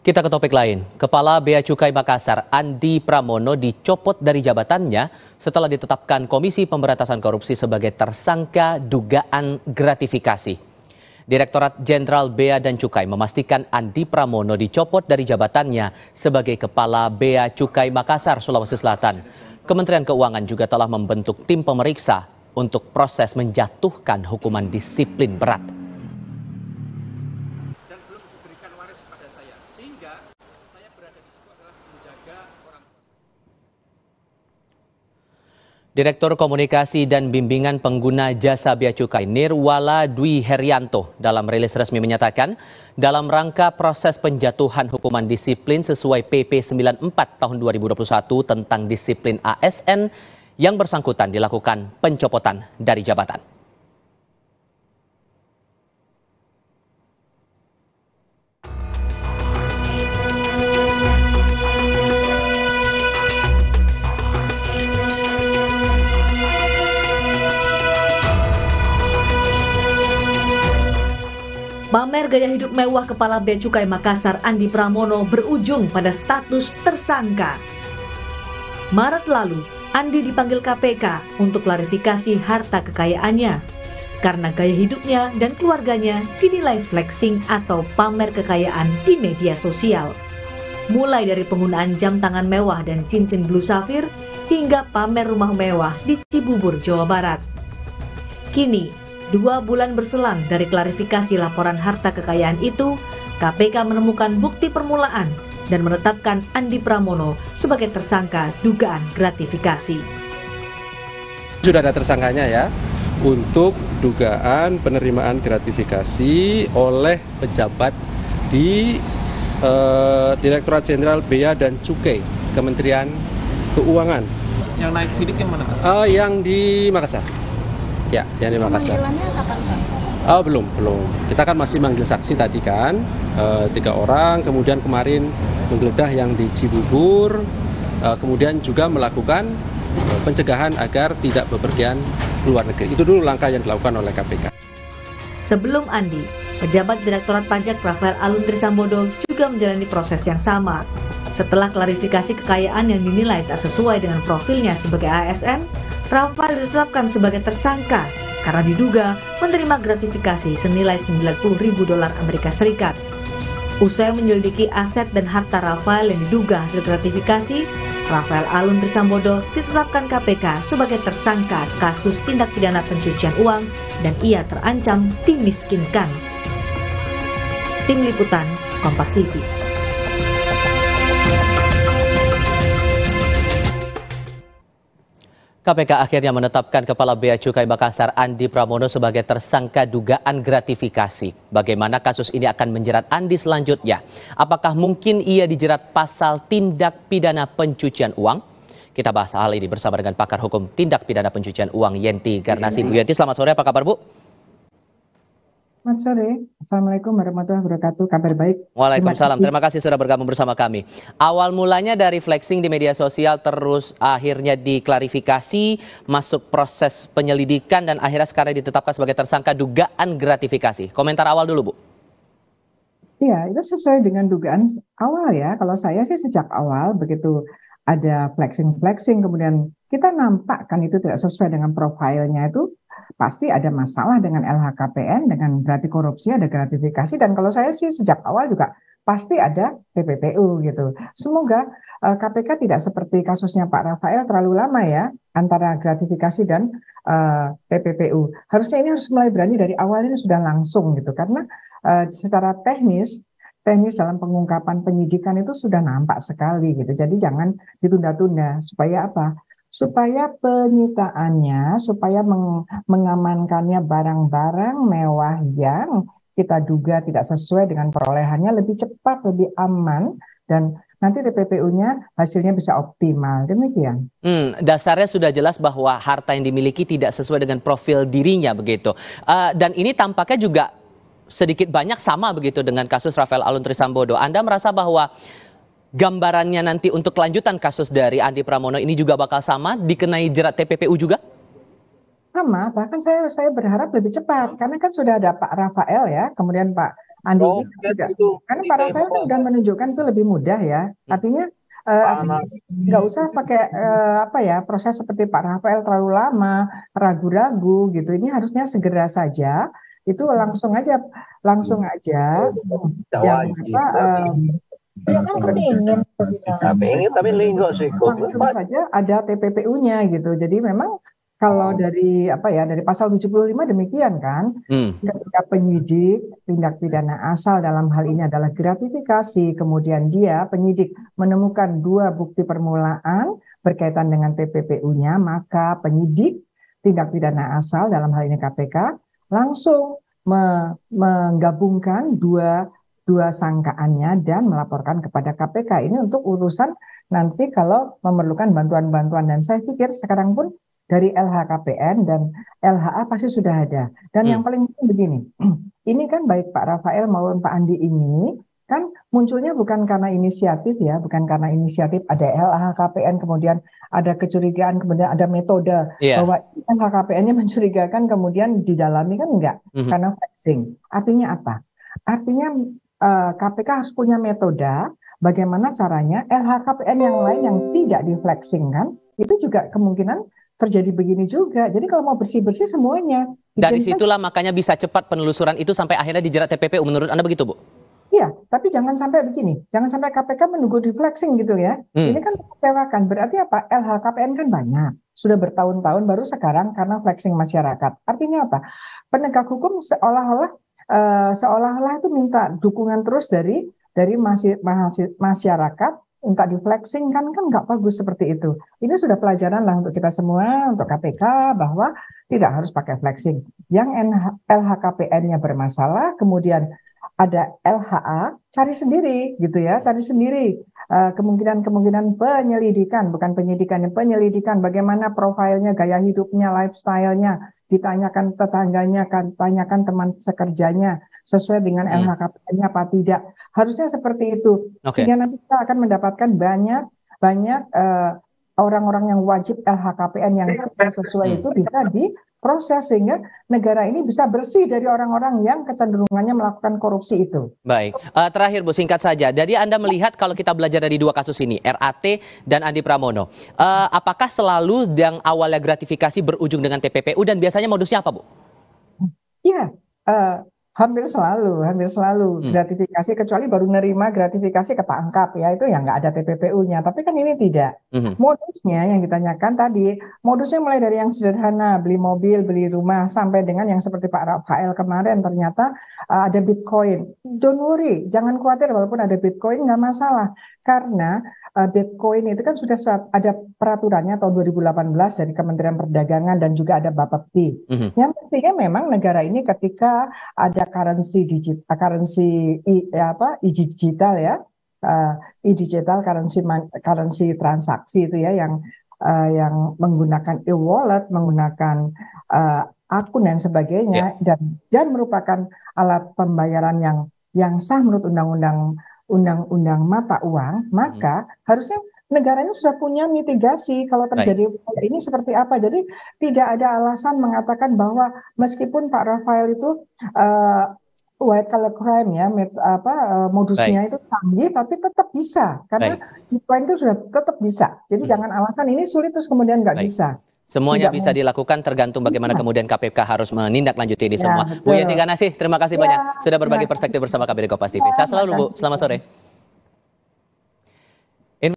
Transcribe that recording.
Kita ke topik lain. Kepala Bea Cukai Makassar, Andi Pramono, dicopot dari jabatannya setelah ditetapkan Komisi Pemberantasan Korupsi sebagai tersangka dugaan gratifikasi. Direktorat Jenderal Bea dan Cukai memastikan Andi Pramono dicopot dari jabatannya sebagai Kepala Bea Cukai Makassar, Sulawesi Selatan. Kementerian Keuangan juga telah membentuk tim pemeriksa untuk proses menjatuhkan hukuman disiplin berat. Sehingga saya berada di situ adalah menjaga orang tua. Direktur Komunikasi dan Bimbingan Pengguna Jasa Bea Cukai Nirwala Dwi Herianto dalam rilis resmi menyatakan dalam rangka proses penjatuhan hukuman disiplin sesuai PP 94 tahun 2021 tentang disiplin ASN yang bersangkutan dilakukan pencopotan dari jabatan. Pamer gaya hidup mewah Kepala Bea Cukai Makassar Andi Pramono berujung pada status tersangka. Maret lalu, Andi dipanggil KPK untuk klarifikasi harta kekayaannya karena gaya hidupnya dan keluarganya dinilai flexing atau pamer kekayaan di media sosial. Mulai dari penggunaan jam tangan mewah dan cincin blue safir hingga pamer rumah mewah di Cibubur, Jawa Barat. Kini, 2 bulan berselang dari klarifikasi laporan harta kekayaan itu, KPK menemukan bukti permulaan dan menetapkan Andi Pramono sebagai tersangka dugaan gratifikasi. Sudah ada tersangkanya ya, untuk dugaan penerimaan gratifikasi oleh pejabat di Direktorat Jenderal Bea dan Cukai, Kementerian Keuangan. Yang naik sidik yang mana? Yang di Makassar. Ya, yang di Makassar. Panggilannya kapan, Pak? Oh, belum. Kita kan masih manggil saksi tadi kan, 3 orang. Kemudian kemarin menggeledah yang di Cibubur. Kemudian juga melakukan pencegahan agar tidak bepergian ke luar negeri. Itu dulu langkah yang dilakukan oleh KPK. Sebelum Andi, pejabat Direktorat Pajak Rafael Alun Trisambodo juga menjalani proses yang sama. Setelah klarifikasi kekayaan yang dinilai tak sesuai dengan profilnya sebagai ASN, Rafael ditetapkan sebagai tersangka karena diduga menerima gratifikasi senilai $90.000 Amerika Serikat. Usai menyelidiki aset dan harta Rafael yang diduga hasil gratifikasi, Rafael Alun Trisambodo ditetapkan KPK sebagai tersangka kasus tindak pidana pencucian uang dan ia terancam dimiskinkan. Tim Liputan, Kompas TV. KPK akhirnya menetapkan Kepala Bea Cukai Makassar Andi Pramono sebagai tersangka dugaan gratifikasi. Bagaimana kasus ini akan menjerat Andi selanjutnya? Apakah mungkin ia dijerat pasal tindak pidana pencucian uang? Kita bahas hal ini bersama dengan pakar hukum tindak pidana pencucian uang Yenti Garnasi. Bu Yenti, selamat sore, apa kabar Bu? Selamat sore, Assalamualaikum warahmatullahi wabarakatuh, kabar baik. Waalaikumsalam, terima kasih sudah bergabung bersama kami. Awal mulanya dari flexing di media sosial, terus akhirnya diklarifikasi, masuk proses penyelidikan, dan akhirnya sekarang ditetapkan sebagai tersangka dugaan gratifikasi. Komentar awal dulu Bu. Iya, itu sesuai dengan dugaan awal ya, kalau saya sih sejak awal begitu ada flexing, kemudian kita nampak kan itu tidak sesuai dengan profilnya itu, pasti ada masalah dengan LHKPN, dengan berarti korupsi, ada gratifikasi, dan kalau saya sih sejak awal juga pasti ada TPPU gitu. Semoga KPK tidak seperti kasusnya Pak Rafael terlalu lama ya, antara gratifikasi dan TPPU. Harusnya ini harus mulai berani dari awal, ini sudah langsung gitu, karena secara teknis dalam pengungkapan penyidikan itu sudah nampak sekali gitu. Jadi jangan ditunda-tunda, supaya apa? Supaya penyitaannya, supaya mengamankannya barang-barang mewah yang kita duga tidak sesuai dengan perolehannya lebih cepat, lebih aman, dan nanti TPPU-nya hasilnya bisa optimal. Demikian. Dasarnya sudah jelas bahwa harta yang dimiliki tidak sesuai dengan profil dirinya begitu. Dan ini tampaknya juga sedikit banyak sama begitu dengan kasus Rafael Alun Trisambodo. Anda merasa bahwa gambarannya nanti untuk kelanjutan kasus dari Andi Pramono ini juga bakal sama, dikenai jerat TPPU juga? Sama, bahkan saya berharap lebih cepat, karena kan sudah ada Pak Rafael ya, kemudian Pak Andi ini Roket juga, itu karena di Pak Rafael kan tembak. sudah menunjukkan itu lebih mudah ya. Artinya Panas. nggak usah pakai apa ya proses seperti Pak Rafael terlalu lama, ragu-ragu gitu. Ini harusnya segera saja. Itu langsung aja yang Wajib. apa Tapi ingin tapi linggo sih kok. langsung saja ada TPPU-nya gitu. Jadi memang kalau dari apa ya dari pasal 75 demikian kan, ketika penyidik tindak pidana asal dalam hal ini adalah gratifikasi, kemudian dia penyidik menemukan 2 bukti permulaan berkaitan dengan TPPU-nya, maka penyidik tindak pidana asal dalam hal ini KPK langsung menggabungkan dua sangkaannya dan melaporkan kepada KPK. Ini untuk urusan nanti kalau memerlukan bantuan-bantuan, dan saya pikir sekarang pun dari LHKPN dan LHA pasti sudah ada. Dan yang paling penting begini, ini kan baik Pak Rafael maupun Pak Andi ini kan munculnya bukan karena inisiatif ya, bukan karena inisiatif ada LHKPN kemudian ada kecurigaan kemudian ada metode bahwa LHKPN-nya mencurigakan kemudian didalami, kan enggak, karena flexing. Artinya apa? Artinya KPK harus punya metode bagaimana caranya LHKPN yang lain yang tidak di-flexing kan, itu juga kemungkinan terjadi begini juga. Jadi kalau mau bersih-bersih semuanya. Dari situlah makanya bisa cepat penelusuran itu sampai akhirnya dijerat TPPU, menurut Anda begitu, Bu? Iya, tapi jangan sampai begini. Jangan sampai KPK menunggu di-flexing gitu ya. Ini kan mengecewakan. Berarti apa? LHKPN kan banyak. Sudah bertahun-tahun, baru sekarang karena flexing masyarakat. Artinya apa? Penegak hukum seolah-olah itu minta dukungan terus dari masyarakat, minta di-flexing kan nggak bagus seperti itu. Ini sudah pelajaran lah untuk kita semua, untuk KPK, bahwa tidak harus pakai flexing. Yang LHKPN-nya bermasalah, kemudian ada LHA, cari sendiri gitu ya, cari sendiri kemungkinan penyelidikan, bukan penyidikan, penyelidikan bagaimana profilnya, gaya hidupnya, lifestyle-nya, ditanyakan tetangganya, tanyakan teman sekerjanya, sesuai dengan LHKPN-nya apa tidak. Harusnya seperti itu. Sehingga nanti kita akan mendapatkan banyak orang-orang yang wajib LHKPN yang sesuai itu bisa diproses sehingga negara ini bisa bersih dari orang-orang yang kecenderungannya melakukan korupsi itu. Baik, terakhir Bu, singkat saja. Jadi Anda melihat kalau kita belajar dari 2 kasus ini, RAT dan Andi Pramono, apakah selalu yang awalnya gratifikasi berujung dengan TPPU dan biasanya modusnya apa, Bu? Iya, hampir selalu gratifikasi, kecuali baru nerima gratifikasi ketangkap ya, itu yang nggak ada TPPU-nya. Tapi kan ini tidak. Modusnya yang ditanyakan tadi, modusnya mulai dari yang sederhana, beli mobil, beli rumah, sampai dengan yang seperti Pak Rafael kemarin ternyata ada Bitcoin. Don't worry, jangan khawatir walaupun ada Bitcoin, nggak masalah. Karena Bitcoin itu kan sudah ada peraturannya tahun 2018 dari Kementerian Perdagangan dan juga ada Bapepti. Yang pastinya memang negara ini ketika ada currency digital ya, e-digital currency transaksi itu ya, yang menggunakan e-wallet, menggunakan akun dan sebagainya, dan merupakan alat pembayaran yang sah menurut undang-undang mata uang, maka harusnya negara ini sudah punya mitigasi kalau terjadi ini seperti apa. Jadi tidak ada alasan mengatakan bahwa meskipun Pak Rafael itu white collar crime ya, modusnya itu canggih, tapi tetap bisa karena Bitcoin itu sudah tetap bisa. Jadi jangan alasan ini sulit terus kemudian nggak bisa. Semuanya bisa dilakukan tergantung bagaimana kemudian KPK harus menindaklanjuti ini semua. Bu Yenti Ganasih, terima kasih banyak sudah berbagi perspektif bersama kami di Kompas TV. Sehat selalu Bu, selamat sore.